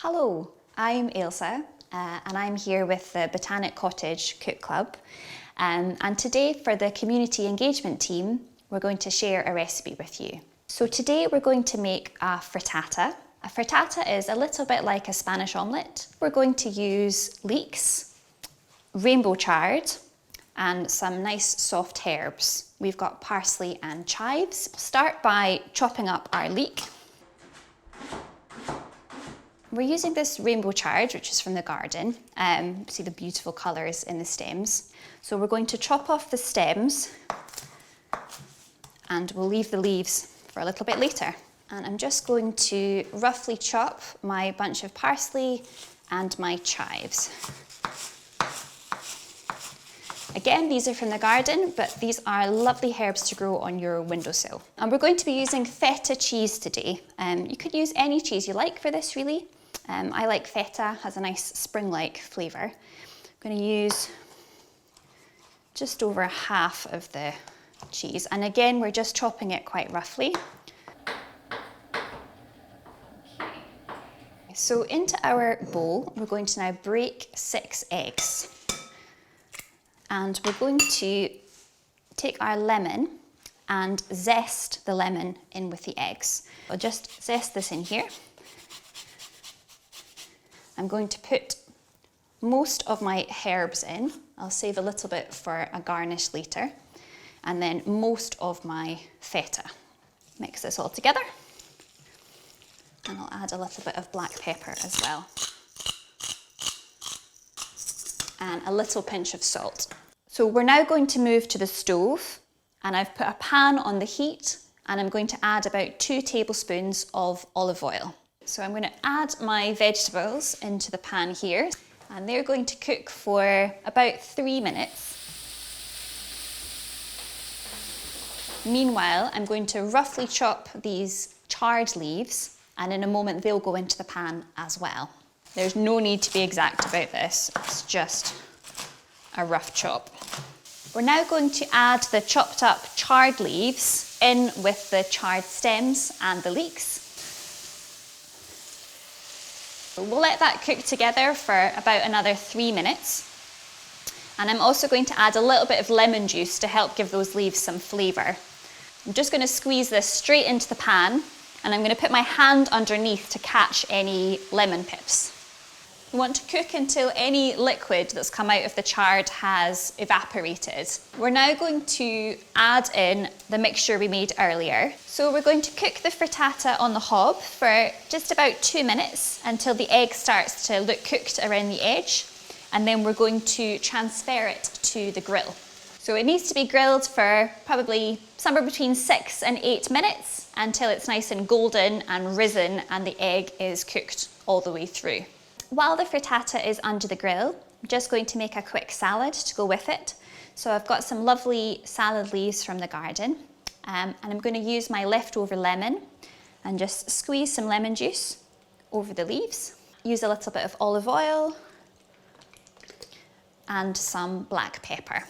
Hello, I'm Ailsa and I'm here with the Botanic Cook Club and today for the community engagement team we're going to share a recipe with you. So today we're going to make a frittata. A frittata is a little bit like a Spanish omelette. We're going to use leeks, rainbow chard and some nice soft herbs. We've got parsley and chives. We'll start by chopping up our leek. We're using this rainbow chard, which is from the garden. See the beautiful colours in the stems. So we're going to chop off the stems and we'll leave the leaves for a little bit later. And I'm just going to roughly chop my bunch of parsley and my chives. Again, these are from the garden, but these are lovely herbs to grow on your windowsill. And we're going to be using feta cheese today. You could use any cheese you like for this, really. I like feta, has a nice spring-like flavour. I'm going to use just over half of the cheese. And again, we're just chopping it quite roughly. So into our bowl, we're going to now break 6 eggs. And we're going to take our lemon and zest the lemon in with the eggs. I'll just zest this in here. I'm going to put most of my herbs in. I'll save a little bit for a garnish later. And then most of my feta. Mix this all together. And I'll add a little bit of black pepper as well. And a little pinch of salt. So we're now going to move to the stove, and I've put a pan on the heat, and I'm going to add about 2 tablespoons of olive oil. So I'm going to add my vegetables into the pan here, and they're going to cook for about 3 minutes. Meanwhile, I'm going to roughly chop these charred leaves, and in a moment they'll go into the pan as well. There's no need to be exact about this, it's just a rough chop. We're now going to add the chopped up charred leaves in with the charred stems and the leeks. We'll let that cook together for about another 3 minutes. And I'm also going to add a little bit of lemon juice to help give those leaves some flavour. I'm just going to squeeze this straight into the pan, and I'm going to put my hand underneath to catch any lemon pips. You want to cook until any liquid that's come out of the chard has evaporated. We're now going to add in the mixture we made earlier. So we're going to cook the frittata on the hob for just about 2 minutes until the egg starts to look cooked around the edge. And then we're going to transfer it to the grill. So it needs to be grilled for probably somewhere between 6 and 8 minutes until it's nice and golden and risen and the egg is cooked all the way through. While the frittata is under the grill, I'm just going to make a quick salad to go with it. So I've got some lovely salad leaves from the garden, and I'm going to use my leftover lemon and just squeeze some lemon juice over the leaves. Use a little bit of olive oil and some black pepper.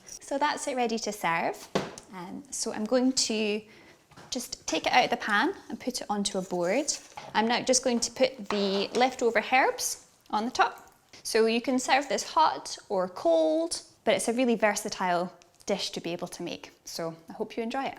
So that's it ready to serve. So I'm going to just take it out of the pan and put it onto a board. I'm now just going to put the leftover herbs on the top. So you can serve this hot or cold, but it's a really versatile dish to be able to make. So I hope you enjoy it.